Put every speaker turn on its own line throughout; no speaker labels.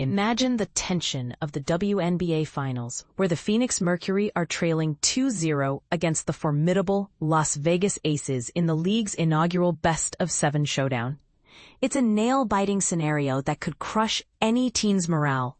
Imagine the tension of the WNBA Finals, where the Phoenix Mercury are trailing 2-0 against the formidable Las Vegas Aces in the league's inaugural best-of-7 showdown. It's a nail-biting scenario that could crush any team's morale.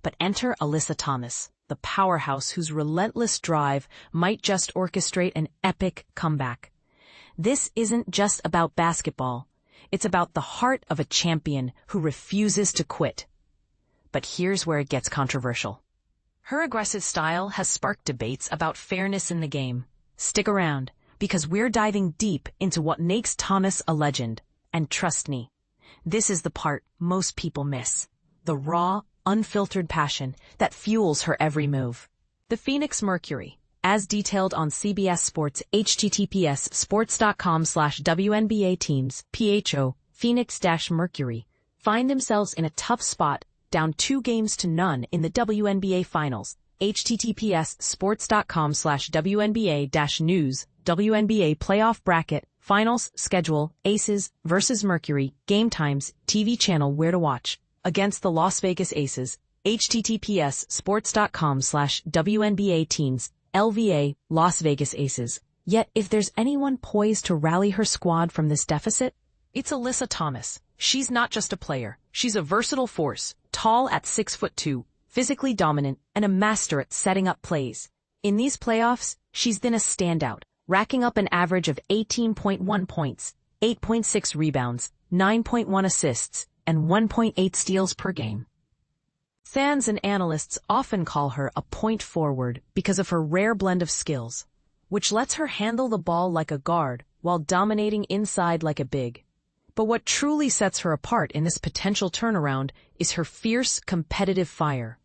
But enter Alyssa Thomas, the powerhouse whose relentless drive might just orchestrate an epic comeback. This isn't just about basketball. It's about the heart of a champion who refuses to quit. But here's where it gets controversial. Her aggressive style has sparked debates about fairness in the game. Stick around, because we're diving deep into what makes Thomas a legend. And trust me, this is the part most people miss. The raw, unfiltered passion that fuels her every move. The Phoenix Mercury, as detailed on CBS Sports https://sports.com/WNBA teams, PHO, Phoenix-Mercury, find themselves in a tough spot, down 2-0 in the WNBA Finals, https://sports.com/WNBA-news, WNBA playoff bracket, finals, schedule, Aces versus Mercury, game times, TV channel where to watch, against the Las Vegas Aces, https://sports.com/WNBA teams, LVA, Las Vegas Aces. Yet if there's anyone poised to rally her squad from this deficit, it's Alyssa Thomas. She's not just a player, she's a versatile force, tall at 6'2", physically dominant, and a master at setting up plays. In these playoffs, she's been a standout, racking up an average of 18.1 points, 8.6 rebounds, 9.1 assists, and 1.8 steals per game. Fans and analysts often call her a point forward because of her rare blend of skills, which lets her handle the ball like a guard while dominating inside like a big. But what truly sets her apart in this potential turnaround is her fierce, competitive fire.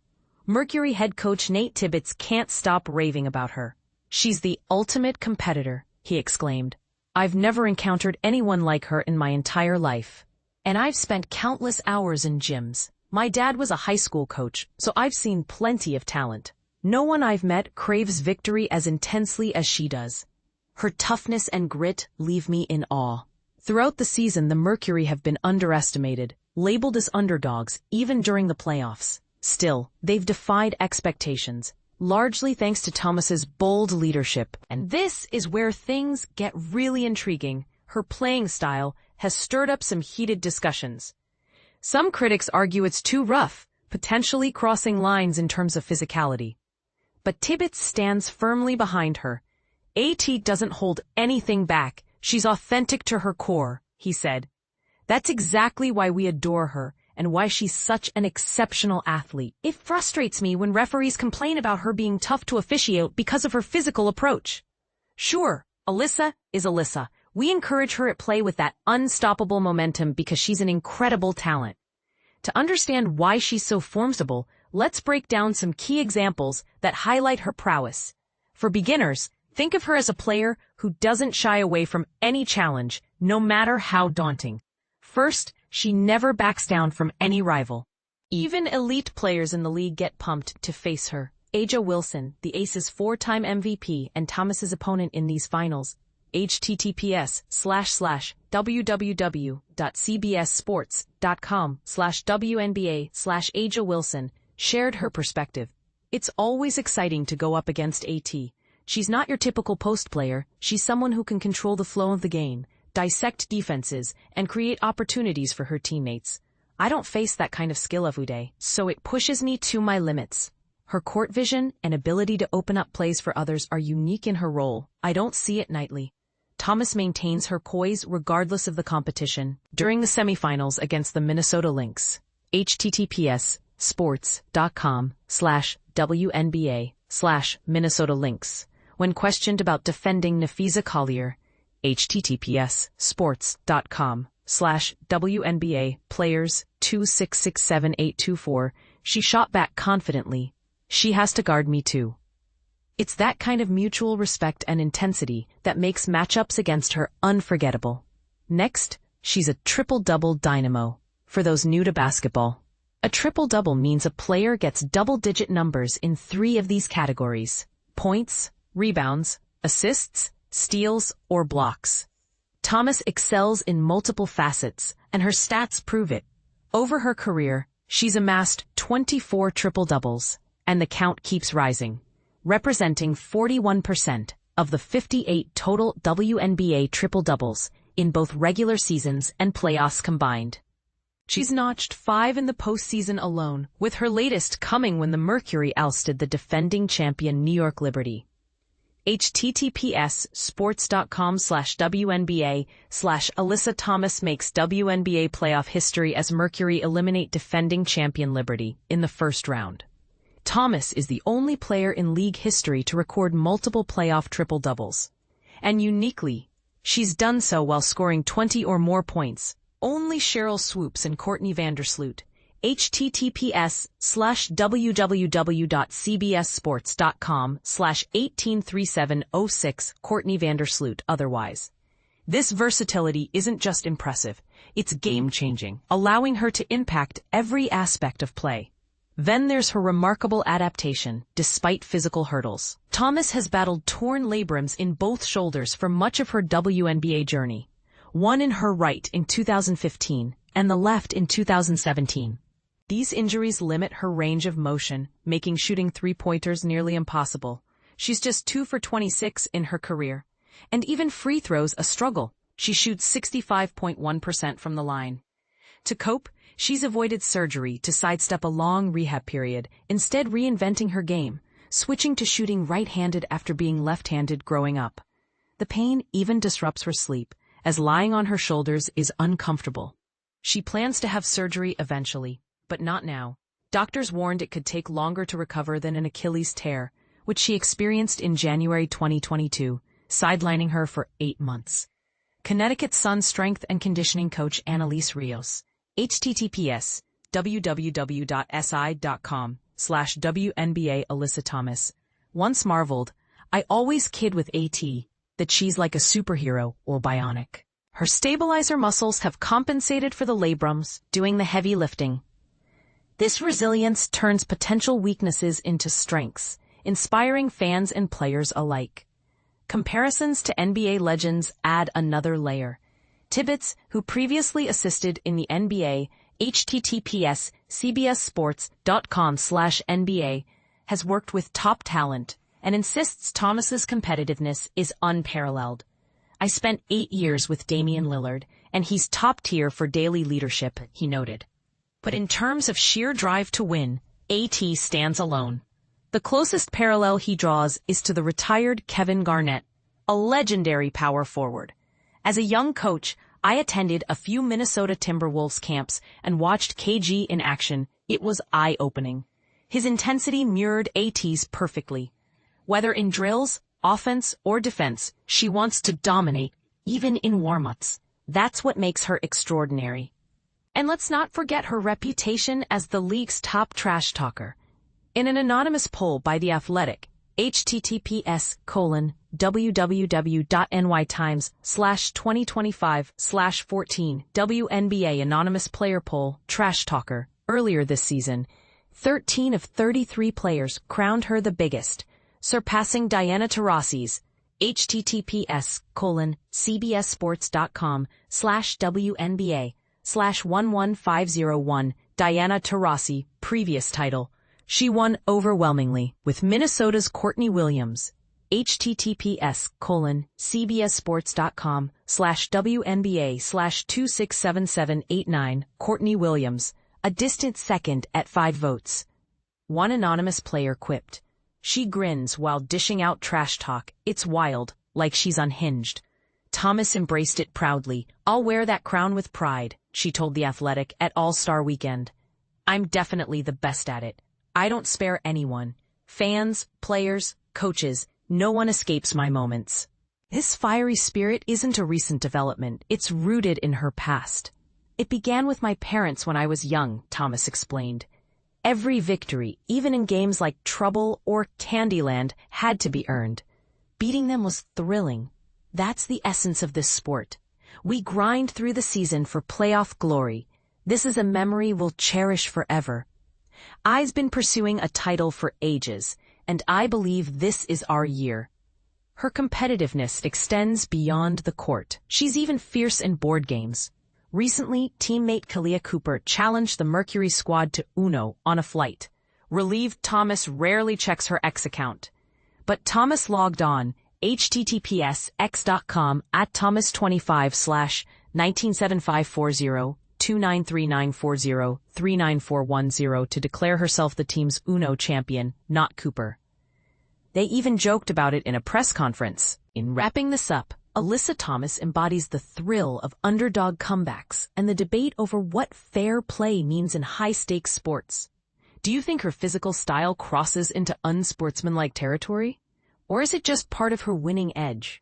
Mercury head coach Nate Tibbetts can't stop raving about her. "She's the ultimate competitor," he exclaimed. "I've never encountered anyone like her in my entire life. And I've spent countless hours in gyms. My dad was a high school coach, so I've seen plenty of talent. No one I've met craves victory as intensely as she does. Her toughness and grit leave me in awe." Throughout the season, the Mercury have been underestimated, labeled as underdogs, even during the playoffs. Still, they've defied expectations, largely thanks to Thomas's bold leadership. And this is where things get really intriguing. Her playing style has stirred up some heated discussions. Some critics argue it's too rough, potentially crossing lines in terms of physicality. But Tibbetts stands firmly behind her. "AT doesn't hold anything back. She's authentic to her core," he said. "That's exactly why we adore her and why she's such an exceptional athlete. It frustrates me when referees complain about her being tough to officiate because of her physical approach. Sure, Alyssa is Alyssa. We encourage her at play with that unstoppable momentum because she's an incredible talent. To understand why she's so formidable, let's break down some key examples that highlight her prowess. For beginners, think of her as a player who doesn't shy away from any challenge, no matter how daunting. First, she never backs down from any rival. Even elite players in the league get pumped to face her. A'ja Wilson, the Aces' 4-time MVP and Thomas's opponent in these finals, https://www.cbssports.com/WNBA/A'ja Wilson, shared her perspective. "It's always exciting to go up against AT. She's not your typical post player. She's someone who can control the flow of the game, dissect defenses, and create opportunities for her teammates. I don't face that kind of skill every day, so it pushes me to my limits. Her court vision and ability to open up plays for others are unique in her role. I don't see it nightly." Thomas maintains her poise regardless of the competition. During the semifinals against the Minnesota Lynx, https://sports.com/WNBA/Minnesota Lynx. When questioned about defending Napheesa Collier, https://sports.com/WNBA players 2667824, she shot back confidently, "She has to guard me too." It's that kind of mutual respect and intensity that makes matchups against her unforgettable. Next, she's a triple-double dynamo. For those new to basketball, a triple-double means a player gets double-digit numbers in 3 of these categories: points, rebounds, assists, steals, or blocks. Thomas excels in multiple facets, and her stats prove it. Over her career, She's amassed 24 triple-doubles, and the count keeps rising, representing 41% of the 58 total WNBA triple-doubles in both regular seasons and playoffs combined. She's notched 5 in the postseason alone, with her latest coming when the Mercury ousted the defending champion New York Liberty. https://sports.com/WNBA/Alyssa Thomas makes WNBA playoff history as Mercury eliminate defending champion Liberty in the first round. Thomas is the only player in league history to record multiple playoff triple-doubles. And uniquely, she's done so while scoring 20 or more points. Only Sheryl Swoopes and Courtney Vandersloot. https://www.cbssports.com/183706 Courtney Vandersloot otherwise. This versatility isn't just impressive, it's game-changing, allowing her to impact every aspect of play. Then there's her remarkable adaptation, despite physical hurdles. Thomas has battled torn labrums in both shoulders for much of her WNBA journey. One in her right in 2015 and the left in 2017. These injuries limit her range of motion, making shooting three-pointers nearly impossible. She's just 2 for 26 in her career. And even free throws a struggle. She shoots 65.1% from the line. To cope, she's avoided surgery to sidestep a long rehab period, instead reinventing her game, switching to shooting right-handed after being left-handed growing up. The pain even disrupts her sleep, as lying on her shoulders is uncomfortable. She plans to have surgery eventually, but not now. Doctors warned it could take longer to recover than an Achilles tear, which she experienced in January 2022, sidelining her for 8 months. Connecticut Sun strength and conditioning coach Annalise Rios. https://www.si.com/WNBA Alyssa Thomas. Once marveled, I always kid with AT, that she's like a superhero or bionic. Her stabilizer muscles have compensated for the labrums, doing the heavy lifting. This resilience turns potential weaknesses into strengths, inspiring fans and players alike. Comparisons to NBA legends add another layer. Tibbetts, who previously assisted in the NBA, https://cbssports.com/NBA, has worked with top talent and insists Thomas's competitiveness is unparalleled. I spent 8 years with Damian Lillard, and he's top tier for daily leadership, he noted. But in terms of sheer drive to win, AT stands alone. The closest parallel he draws is to the retired Kevin Garnett, a legendary power forward. As a young coach, I attended a few Minnesota Timberwolves camps and watched KG in action. It was eye-opening. His intensity mirrored AT's perfectly. Whether in drills, offense, or defense, she wants to dominate, even in warm-ups. That's what makes her extraordinary. And let's not forget her reputation as the league's top trash talker. In an anonymous poll by The Athletic, https://www.nytimes/2025/14 WNBA Anonymous Player Poll Trash Talker, earlier this season, 13 of 33 players crowned her the biggest, surpassing Diana Taurasi's https://cbssports.com/WNBA/11501 Diana Taurasi previous title. She won overwhelmingly with Minnesota's Courtney Williams. https://cbssports.com/WNBA/267789 Courtney Williams, a distant second at 5 votes. One anonymous player quipped, "She grins while dishing out trash talk. It's wild, like she's unhinged." Thomas embraced it proudly. "I'll wear that crown with pride," she told The Athletic at All-Star Weekend. "I'm definitely the best at it. I don't spare anyone. Fans, players, coaches, no one escapes my moments." This fiery spirit isn't a recent development. It's rooted in her past. "It began with my parents when I was young," Thomas explained. Every victory, even in games like Trouble or Candyland, had to be earned. Beating them was thrilling. That's the essence of this sport. We grind through the season for playoff glory. This is a memory we'll cherish forever. I've been pursuing a title for ages, and I believe this is our year. Her competitiveness extends beyond the court. She's even fierce in board games. Recently, teammate Kalia Cooper challenged the Mercury squad to Uno on a flight. Relieved Thomas rarely checks her X account. But Thomas logged on, https://197540-29394039410 to declare herself the team's Uno champion, not Cooper. They even joked about it in a press conference. In wrapping this up, Alyssa Thomas embodies the thrill of underdog comebacks and the debate over what fair play means in high-stakes sports. Do you think her physical style crosses into unsportsmanlike territory? Or is it just part of her winning edge?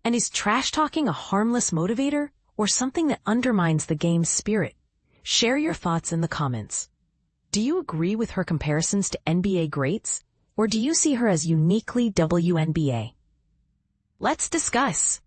And is trash-talking a harmless motivator or something that undermines the game's spirit? Share your thoughts in the comments. Do you agree with her comparisons to NBA greats? Or do you see her as uniquely WNBA? Let's discuss.